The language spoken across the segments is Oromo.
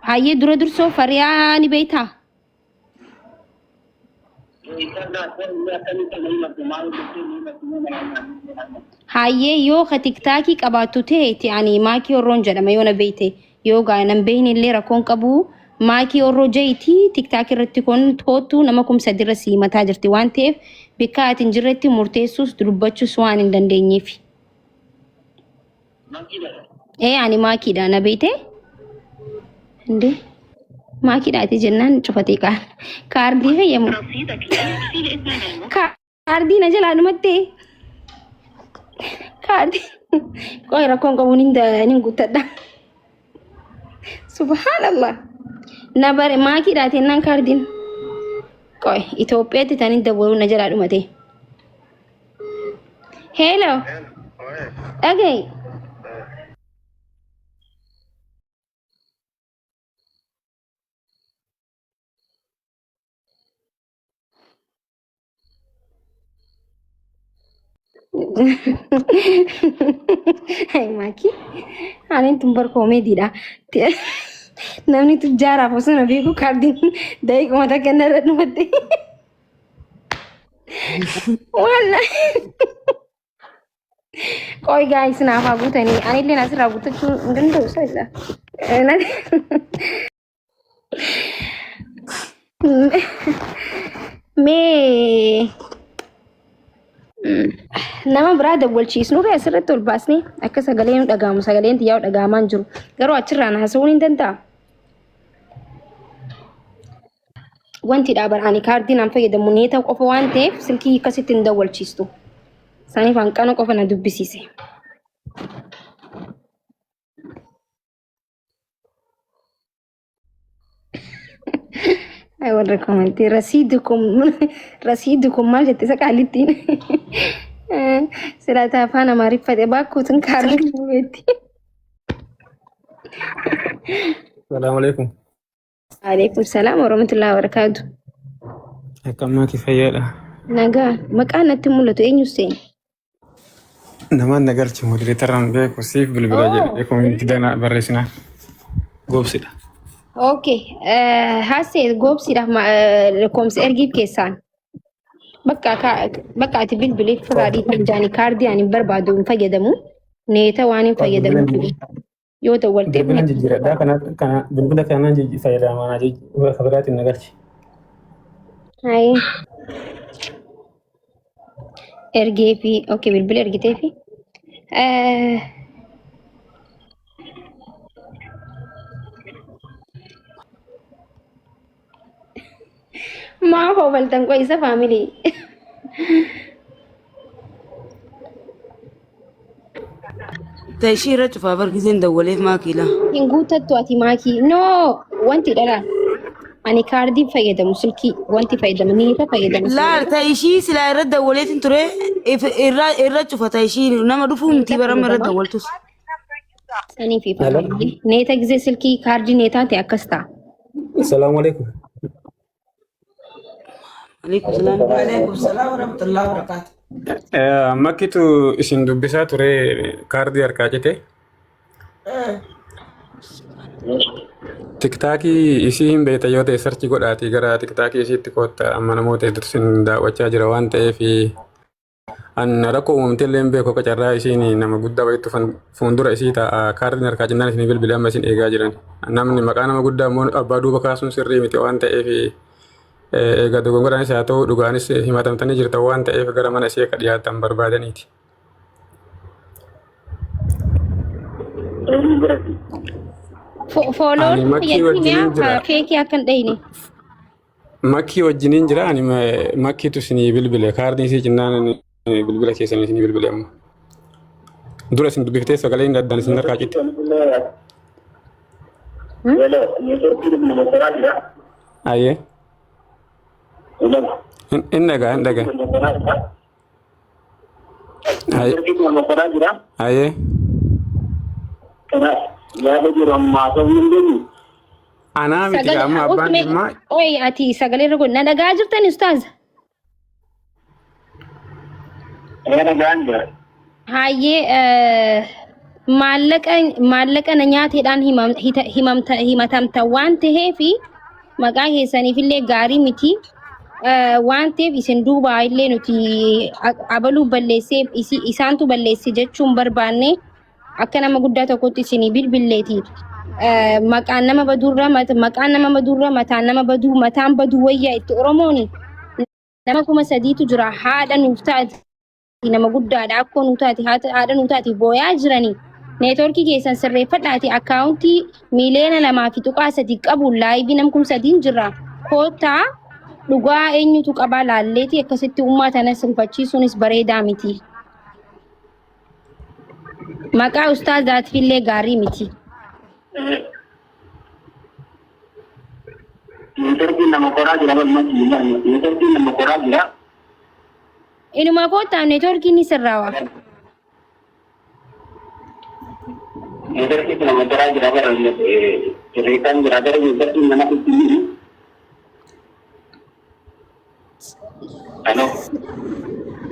hayyee dura dursoo fariyaa ni beektaa? Hayyee yoo ka tiktaakii qabaattu ta'e ani maakii orroon jedhama yoo na beekte yoo nan beekne illee rakkoon qabu maakii orroo jeetii tiktaakii irratti kun tootu nama kumsa dirra siimataa jirti waan ta'eef bakka ati hin jirretti murteessuus dubbachuus waan hin dandeenyeef. Ani maakiidha na beekte? Inde maakiidhaati jennaan cufatee kaardii fayyadamu. Kaardii na jalaa dhumattee. Kaardii. Qoy rakkoon qabuun hin guuttadha. Subhanallah. Na bare maakiidhaati jennaan kaardiin. Qoy Itoophiyaatti tanii dabaluu na jalaa dhumatee. Hello. Dhagaye. Hai Maki, ani tumbar komedi dah. Namni tu jarah pasal nabi aku kardin, dari kau mata kena red mati. Wala. Koi guys, kenapa aku tadi? Ani le nasi ragu tu cuma dulu saja. Nanti. Me. Nama berada walchiisnu asirratti ol baasnee akka sagaleen dhagahamu sagaleen xiyyaa'u dhagahamaan jiru garuu achirraan haasa'uun hin danda'a. Wanti dhaabaranii kaardiin aan fayyadamu neeta qofa waan ta'eef silkii akkasitti hin dawwalchiistu. Saniif hanqana qofa na dubbisiise. Ay warra komantii rasiidukum maal jette isa qaalittiin. Sila afaan Amaariffate baakkuutin kaardiin beetti. Salaamu alaikum. Alaikum salaam wa rahmatullahi wa barakaatu. Akkamitti fayyaadha? Nagaa maqaan natti mul'atu eenyu seeni? Namaan nagarchi moderatoraan beeku siif bilbila jedhe kominti dana barreessinaa goobsidha. Okay, haasee goobsidhaaf lakkoofsa ergiif keessaan. Bakka ati bilbileef firaadii kan jaanii kaardii ani barbaadu hin fayyadamu. Neeta waan hin fayyadamu. Yoo ta'u wal Bilbila jijjiiradhaa kana bilbila kanaan fayyadamaa kabiraatiin nagarchi. Hai. Ergeefi okay bilbila ergiteefi. Maaf obaltan koo isa family. Tashira cufa barkizin da waleef maakila. Hin guutattu ati maakii. No, wanti dhala. Ani kaardii fayyadamu silkii wanti fayyadamu neeta fayyadamu. Laal tashii sila irra da waleetin ture irra cufa tashii nama dhufuu miti barama irra da waltus. Sanii fi family. Neeta gizee silkii kaardii neetaa ta'e akkas ta'a. Assalaamu alaikum. Alaikum salam wa rahmatullahi wa barakatuh. Makkitu isin dubbisaa ture kaardii harkaa cite. Tiktaakii isii hin beekta yoo ta'e sarchi godhaati gara tiktaakii isiitti kootta amma namoota hedduutu isin daawwachaa jira waan ta'eef an rakkoo uumamtee illee hin beeku akka carraa isiin nama guddaa wayiitu fuuldura isii ta'a kaardiin harkaa cinnaan isin bilbilee amma isin eegaa jiran namni maqaa nama guddaa immoo abbaa duuba kaasuun sirrii miti waan ta'eef egaa dogongoraanis haa ta'u dhugaanis himatamtanii jirtan waan ta'eef gara mana isii akka dhiyaatan barbaadaniiti. Fooloon fayyadamee feekii akka hin dhayine. Makkii wajjiniin jira ani makkiitu isinii bilbile kaardiin isii cinnaan bilbila keessanii isinii bilbile amma. Dura isin dubbiftee sagalee hin addaan isin harkaa citte. Ayyee. Hin dhagaa. Ayyee. Anaa miti amma abbaan dhimmaa. Oyi ati sagalee irra godhu na dhagaa jirtan ustaaz. Hayyee maallaqa na nyaateedhaan himatamta waan ta'eefi maqaa keessaniifillee gaarii miti. Waan ta'eef isin duuba illee nuti abaluu balleessee isaantu balleesse jechuun barbaanne akka nama guddaa tokkotti isinii bilbilleeti. Maqaan nama badurra mataan nama baduu mataan baduu wayyaa itti Oromooni nama 3,000tu jira haadha nuuf taati nama guddaadha akkoo nuuf taati haadha nuuf taati booyaa jiranii. Neetworkii keessan sirreeffadhaati akkaawuntii miliyoona 2.3 qabu laayivii nam 3,000 jira koottaa dhugaa eenyutu qabaa laalleeti akkasitti uummata na sirfachiisuunis bareedaa miti. Maqaa ustaazaatiifillee gaarii miti. Inuma koottaa neetworkiin ni sirraawa.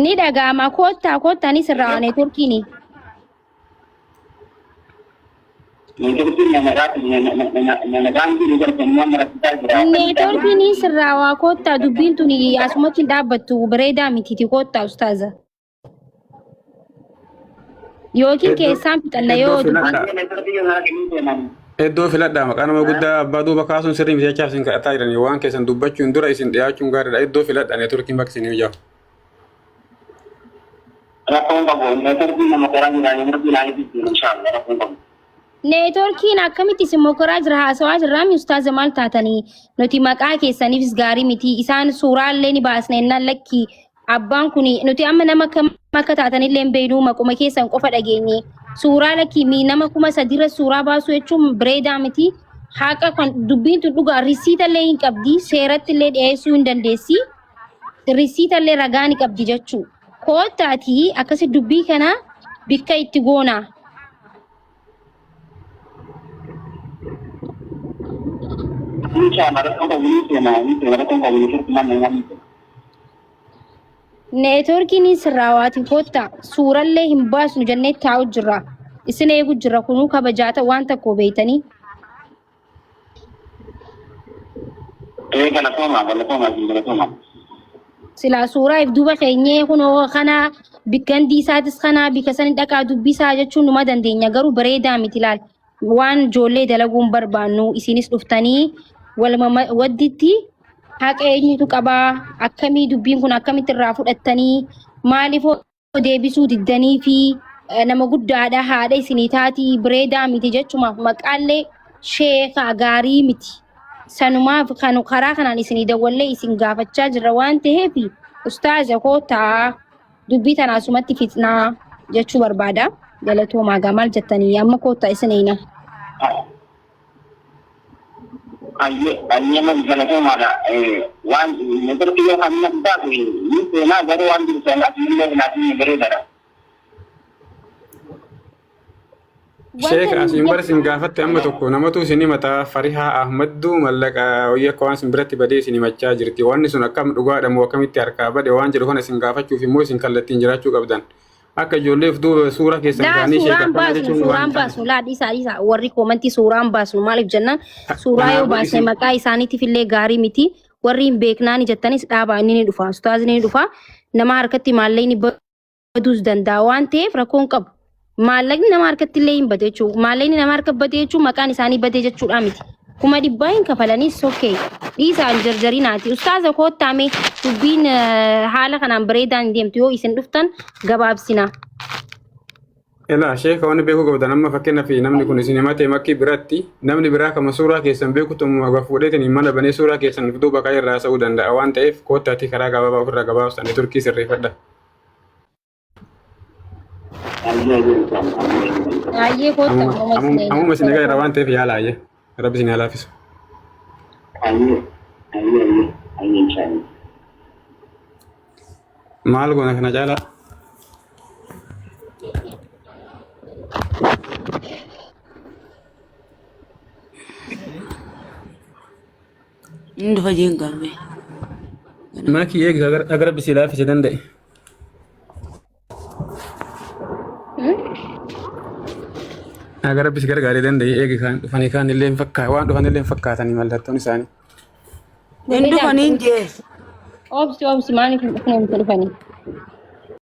Ni dhaga'ama koottaa ni sirraawa neetworkiini. Neetworkiin sirraawaa koottaa dubbiin tuni asumatti dhaabbattu bareedaa miti koottaa ustaaza. Yookiin keessaan fixalla yoo Iddoo filadhaa maqaa nama guddaa abbaa duuba kaasuun sirrii miti jechaaf isin kadhataa jiranii waan keessan dubbachuun dura isin dhiyaachuun gaariidha. Iddoo filadhaa neetworkiin bakka isin mijaa'u. Neetworkiin akkamitti isin mokoraa jira haasawaa jirraa mi ustaaza maal taatanii nuti maqaa keessaniifis gaarii miti isaan suuraallee ni baasna ennaan lakki abbaan kun nuti amma nama akka taatanillee hin beeknu maquma keessan qofa dhageenye suuraa lakki nama 3,000 suuraa baasuu jechuun bareedaa miti haqa kan dubbiin tun dhugaa risiitallee hin qabdi seerattillee dhiyeessuu hin dandeessi risiitallee ragaa ni qabdi jechuu koottaati akkasi dubbii kana bikka itti goona. Neetworkiin sirraawaati koottaa suurallee hin baasnu jennee taa'u jirra isin eegu jirra kunuu kabajaata waan tokko beeytanii. Silaa suuraa if duuba keenyee kunoo kana bikkandii isaatis kana bikka sani dhaqaa dubbisaa jechuun numa dandeenya garuu bareedaa miti laal waan ijoollee dalaguun barbaannu isinis dhuftanii wadditti haqa eenyutu qabaa akkamii dubbiin kun akkamitti irraa fudhattanii maaliif deebisuu diddanii fi nama guddaadha haadha isinii taati bareedaa miti jechumaaf maqaallee sheeka gaarii miti sanumaaf kan karaa kanaan isinii dawwallee isin gaafachaa jirra waan ta'eef ustaaza koottaa dubbii tanaasumatti fixnaa jechuu barbaada galatoomaa maal jettanii amma koottaa isin eeyna. Ayyama galatoomaadha waan neetworkii yoo kan inni taatu ni seenaa garuu waan jiru sana illee ilaatiin bareedaadha. Sheek asiin bara isin gaafatte amma tokko namatu isin himataa Farihaa Ahmaddu mallaqa wayii akka waan isin biratti badee isin himachaa jirti wanni sun akkam dhugaadha moo akkamitti harkaa bade waan jedhu kana isin gaafachuuf immoo isin kallattiin jiraachuu qabdan. Akka ijoolleef duuba suuraa keessan isaanii suuraan baasnu laadhiisaa warri koomantii suuraan baasnu maaliif jennaan suuraa yoo baasne maqaa isaaniitiif illee gaarii miti warri hin beeknaani jettanis dhaabaa inni ni dhufa ustaazni ni dhufa nama harkatti maallaqni baduus danda'a waan ta'eef rakkoon qabu maallaqni nama harkatti illee hin bade jechuudha maallaqni nama harka bade jechuun maqaan isaanii bade jechuudha miti 100 hin kafalanis okay dhiisaan jarjarinaati ustaaza koottaame dubbiin haala kanaan bareedaan deemtu yoo isin dhuftan gabaabsina. Elaa sheeka waan beekuu qabdan amma fakkeenyaaf namni kun isin himatee makkii biratti namni biraa kama suuraa keessan beekutu fuudheetiin mana banee suuraa keessan duuba ka'ee irraa sa'uu danda'a waan ta'eef koottaatti karaa gabaabaa ofirraa gabaabsanii turkii sirreeffadha. Ayyee koottaa ammuma isin egaa irra waan ta'eef yaala ayyee rabbi isin yaalaafisu. Maal goona kana caalaa? Ini dafa jeng garbe. Maki eegi agar bisi laafise danda'e. Agar bis gargaaree danda'e eegi kan dhufanii kaan illee hin fakkaatan waan dhufan illee hin fakkaatanii mallattoon isaanii. Hin dhufanii hin jee. Obsi maaliif hin dhufne dhufanii?